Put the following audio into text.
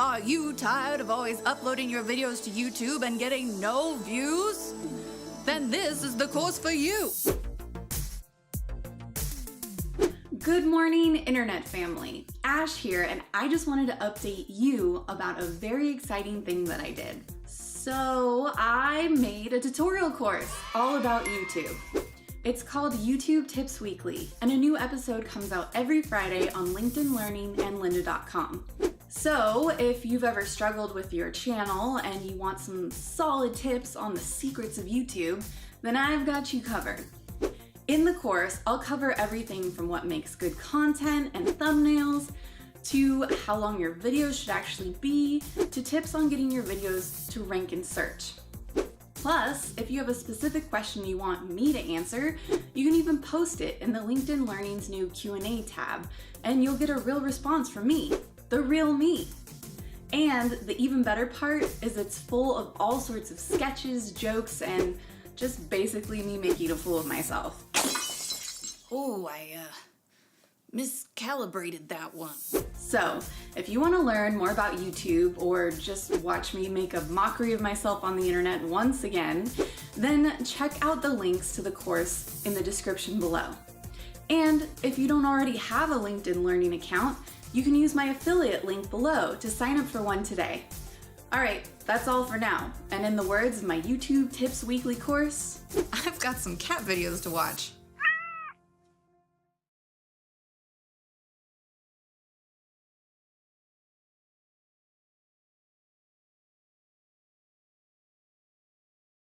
Are you tired of always uploading your videos to YouTube and getting no views? Then this is the course for you. Good morning, Internet family. Ash here, and I just wanted to update you about a very exciting thing that I did. So I made a tutorial course all about YouTube. It's called YouTube Tips Weekly, and a new episode comes out every Friday on LinkedIn Learning and lynda.com. So if you've ever struggled with your channel and you want some solid tips on the secrets of YouTube, then I've got you covered. In the course, I'll cover everything from what makes good content and thumbnails, to how long your videos should actually be, to tips on getting your videos to rank in search. Plus, if you have a specific question you want me to answer, you can even post it in the LinkedIn Learning's new Q&A tab, and you'll get a real response from me, the real me. And the even better part is it's full of all sorts of sketches, jokes, and just basically me making a fool of myself. Oh, I miscalibrated that one. So, if you want to learn more about YouTube or just watch me make a mockery of myself on the internet once again, then check out the links to the course in the description below. And if you don't already have a LinkedIn Learning account, you can use my affiliate link below to sign up for one today. All right, that's all for now. And in the words of my YouTube Tips Weekly course, I've got some cat videos to watch.